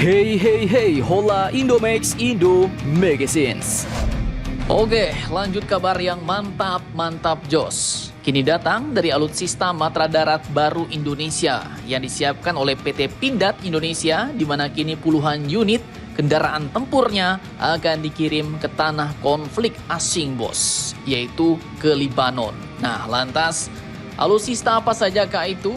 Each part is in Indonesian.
Hey hey hey, hola Indomax Indo Magazines. Oke, lanjut kabar yang mantap jos. Kini datang dari alutsista Matra Darat Baru Indonesia yang disiapkan oleh PT Pindad Indonesia, di mana kini puluhan unit kendaraan tempurnya akan dikirim ke tanah konflik asing bos, yaitu ke Libanon. Nah, lantas alutsista apa sajakah itu?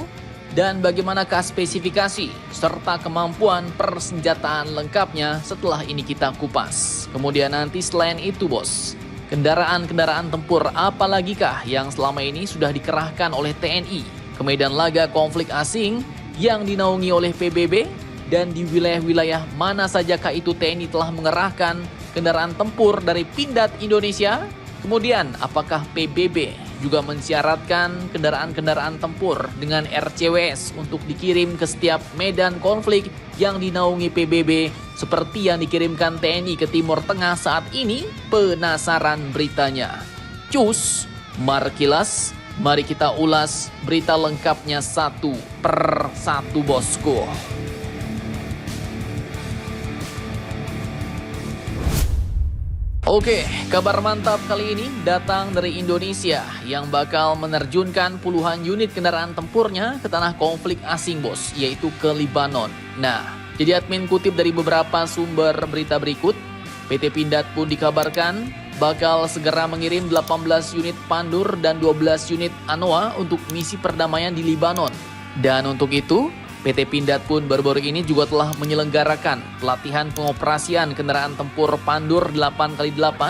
Dan bagaimanakah spesifikasi serta kemampuan persenjataan lengkapnya? Setelah ini kita kupas. Kemudian nanti selain itu bos, kendaraan-kendaraan tempur apalagikah yang selama ini sudah dikerahkan oleh TNI ke medan laga konflik asing yang dinaungi oleh PBB? Dan di wilayah-wilayah mana sajakah itu TNI telah mengerahkan kendaraan tempur dari Pindad Indonesia? Kemudian apakah PBB juga mensyaratkan kendaraan-kendaraan tempur dengan RCWS untuk dikirim ke setiap medan konflik yang dinaungi PBB seperti yang dikirimkan TNI ke Timur Tengah saat ini? Penasaran beritanya? Cus, Markilas, mari kita ulas berita lengkapnya satu per satu bosku. Oke, kabar mantap kali ini datang dari Indonesia yang bakal menerjunkan puluhan unit kendaraan tempurnya ke tanah konflik asing bos, yaitu ke Libanon. Nah, jadi admin kutip dari beberapa sumber berita berikut, PT Pindad pun dikabarkan bakal segera mengirim 18 unit Pandur dan 12 unit Anoa untuk misi perdamaian di Libanon. Dan untuk itu, PT Pindad pun baru-baru ini juga telah menyelenggarakan pelatihan pengoperasian kendaraan tempur Pandur 8x8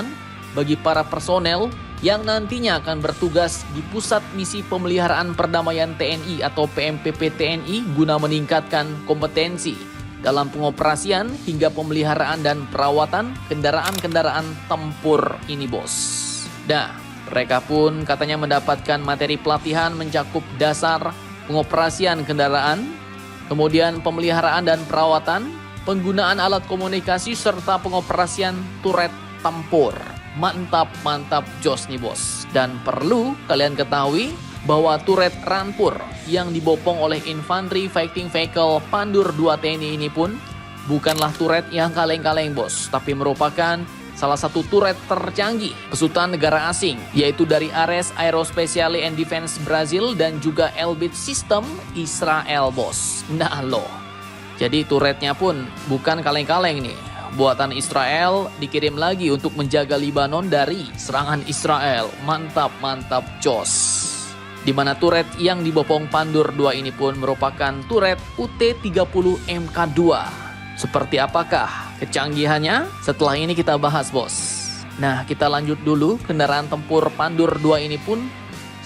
bagi para personel yang nantinya akan bertugas di Pusat Misi Pemeliharaan Perdamaian TNI atau PMPP TNI guna meningkatkan kompetensi dalam pengoperasian hingga pemeliharaan dan perawatan kendaraan-kendaraan tempur ini bos. Nah, mereka pun katanya mendapatkan materi pelatihan mencakup dasar pengoperasian kendaraan, kemudian pemeliharaan dan perawatan, penggunaan alat komunikasi, serta pengoperasian turret tempur. Mantap jos nih bos. Dan perlu kalian ketahui bahwa turret rampur yang dibopong oleh Infantry Fighting Vehicle Pandur 2 TNI ini pun bukanlah turret yang kaleng-kaleng bos, tapi merupakan salah satu turret tercanggih besutan negara asing, yaitu dari Ares Aerospatiale and Defense Brazil dan juga Elbit System Israel bos. Nah loh, jadi turretnya pun bukan kaleng-kaleng nih. Buatan Israel dikirim lagi untuk menjaga Libanon dari serangan Israel. Mantap jos. Di mana turret yang dibopong Pandur 2 ini pun merupakan turret UT-30 MK2. Seperti apakah kecanggihannya? Setelah ini kita bahas bos. Nah, kita lanjut dulu. Kendaraan tempur Pandur 2 ini pun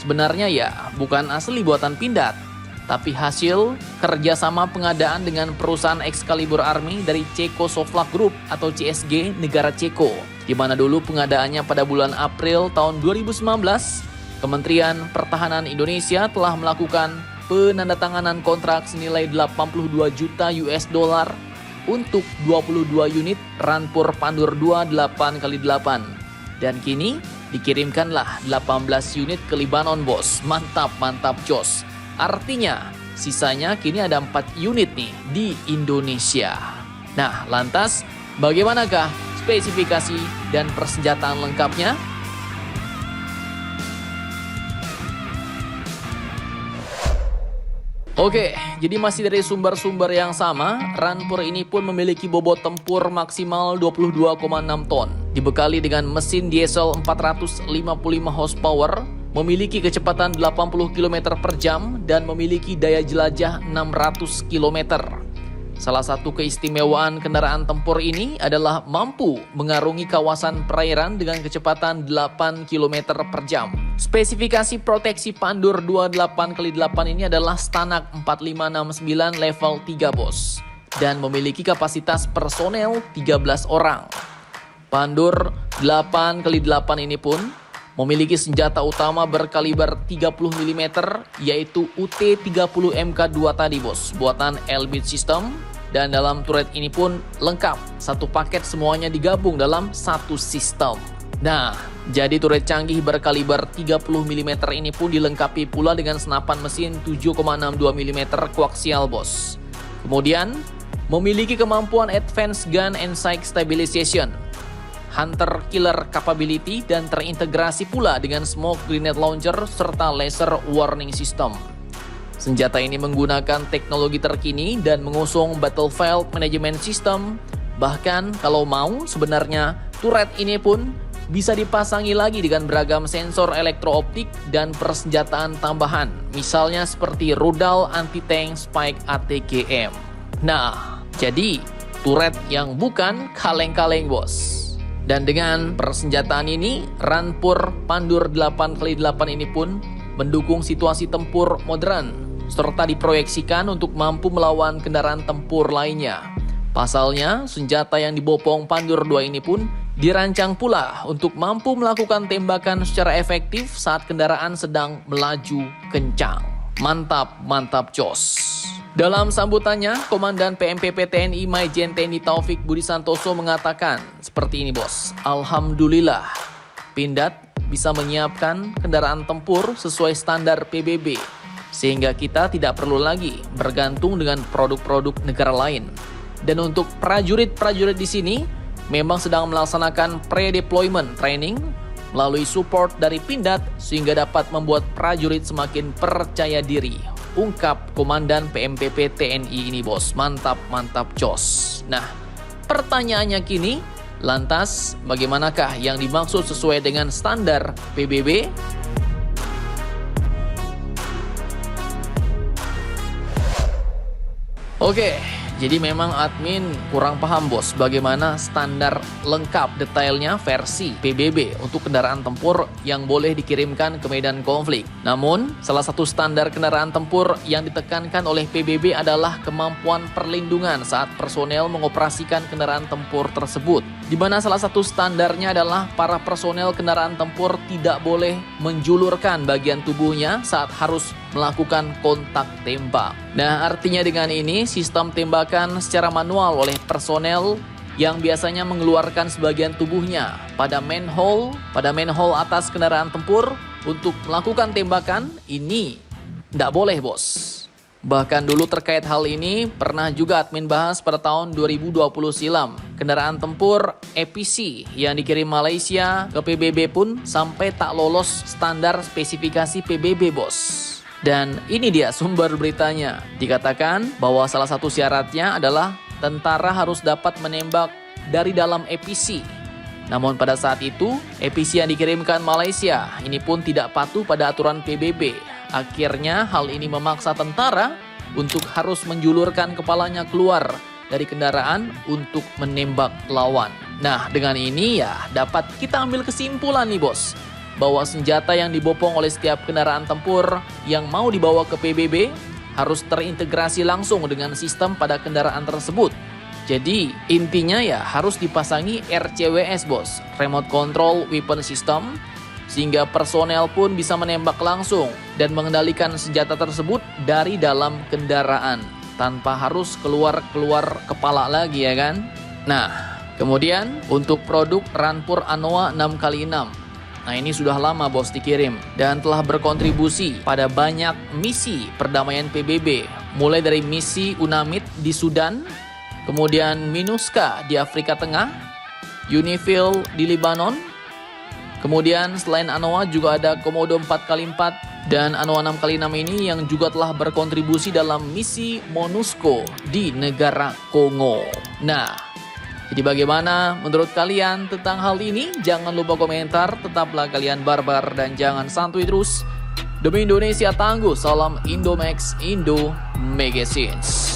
sebenarnya ya bukan asli buatan Pindad, tapi hasil kerjasama pengadaan dengan perusahaan Excalibur Army dari Czechoslovak Group atau CSG negara Ceko, di mana dulu pengadaannya pada bulan April tahun 2019, Kementerian Pertahanan Indonesia telah melakukan penandatanganan kontrak senilai 82 juta US dollar untuk 22 unit Rampur Pandur 2 8x8. Dan kini dikirimkanlah 18 unit ke Libanon bos. Mantap jos. Artinya sisanya kini ada 4 unit nih di Indonesia. Nah, lantas bagaimanakah spesifikasi dan persenjataan lengkapnya? Oke, jadi masih dari sumber-sumber yang sama, Rampur ini pun memiliki bobot tempur maksimal 22,6 ton. Dibekali dengan mesin diesel 455 horsepower, memiliki kecepatan 80 km per jam, dan memiliki daya jelajah 600 km. Salah satu keistimewaan kendaraan tempur ini adalah mampu mengarungi kawasan perairan dengan kecepatan 8 km per jam. Spesifikasi proteksi Pandur 2 8x8 ini adalah Stanak 4569 level 3 bos, dan memiliki kapasitas personel 13 orang. Pandur 8x8 ini pun memiliki senjata utama berkaliber 30 mm yaitu UT-30 MK2 tadi bos, buatan Elbit System. Dan dalam turret ini pun lengkap, satu paket semuanya digabung dalam satu sistem. Nah, jadi turret canggih berkaliber 30 mm ini pun dilengkapi pula dengan senapan mesin 7,62 mm koaksial bos. Kemudian memiliki kemampuan Advanced Gun and Sight Stabilization, Hunter Killer Capability, dan terintegrasi pula dengan Smoke Grenade Launcher serta Laser Warning System. Senjata ini menggunakan teknologi terkini dan mengusung Battlefield Management System. Bahkan kalau mau, sebenarnya turret ini pun bisa dipasangi lagi dengan beragam sensor elektrooptik dan persenjataan tambahan, misalnya seperti rudal anti-tank Spike ATGM. Nah, jadi turret yang bukan kaleng-kaleng bos. Dan dengan persenjataan ini, Rampur Pandur 8x8 ini pun mendukung situasi tempur modern, serta diproyeksikan untuk mampu melawan kendaraan tempur lainnya. Pasalnya, senjata yang dibopong Pandur 2 ini pun dirancang pula untuk mampu melakukan tembakan secara efektif saat kendaraan sedang melaju kencang. Mantap, mantap jos. Dalam sambutannya, Komandan PMPP TNI Maijen TNI Taufik Budi Santoso mengatakan seperti ini bos. Alhamdulillah, Pindad bisa menyiapkan kendaraan tempur sesuai standar PBB, sehingga kita tidak perlu lagi bergantung dengan produk-produk negara lain. Dan untuk prajurit-prajurit di sini memang sedang melaksanakan pre-deployment training melalui support dari Pindad sehingga dapat membuat prajurit semakin percaya diri. Ungkap Komandan PMPP TNI ini bos. Mantap, mantap jos. Nah, pertanyaannya kini, lantas bagaimanakah yang dimaksud sesuai dengan standar PBB? Oke, jadi memang admin kurang paham bos bagaimana standar lengkap detailnya versi PBB untuk kendaraan tempur yang boleh dikirimkan ke medan konflik. Namun, salah satu standar kendaraan tempur yang ditekankan oleh PBB adalah kemampuan perlindungan saat personel mengoperasikan kendaraan tempur tersebut. Di mana salah satu standarnya adalah para personel kendaraan tempur tidak boleh menjulurkan bagian tubuhnya saat harus melakukan kontak tembak. Nah, artinya dengan ini sistem tembakan secara manual oleh personel yang biasanya mengeluarkan sebagian tubuhnya pada manhole atas kendaraan tempur untuk melakukan tembakan ini tidak boleh bos. Bahkan dulu terkait hal ini pernah juga admin bahas pada tahun 2020 silam. Kendaraan tempur APC yang dikirim Malaysia ke PBB pun sampai tak lolos standar spesifikasi PBB bos. Dan ini dia sumber beritanya. Dikatakan bahwa salah satu syaratnya adalah tentara harus dapat menembak dari dalam APC. Namun pada saat itu, APC yang dikirimkan Malaysia ini pun tidak patuh pada aturan PBB. Akhirnya hal ini memaksa tentara untuk harus menjulurkan kepalanya keluar dari kendaraan untuk menembak lawan. Nah, dengan ini ya dapat kita ambil kesimpulan nih bos, bahwa senjata yang dibopong oleh setiap kendaraan tempur yang mau dibawa ke PBB harus terintegrasi langsung dengan sistem pada kendaraan tersebut. Jadi intinya ya harus dipasangi RCWS bos, Remote Control Weapon System, sehingga personel pun bisa menembak langsung dan mengendalikan senjata tersebut dari dalam kendaraan tanpa harus keluar kepala lagi ya kan. Nah, kemudian untuk produk Rampur Anoa 6x6. Nah, ini sudah lama bos dikirim dan telah berkontribusi pada banyak misi perdamaian PBB, mulai dari misi UNAMID di Sudan, kemudian MINUSCA di Afrika Tengah, UNIFIL di Lebanon. Kemudian selain Anoa juga ada Komodo 4x4 dan Anoa 6x6 ini yang juga telah berkontribusi dalam misi MONUSCO di negara Kongo. Nah, jadi bagaimana menurut kalian tentang hal ini? Jangan lupa komentar, tetaplah kalian barbar dan jangan santuy terus. Demi Indonesia tangguh, salam Indomax Indo Magazines.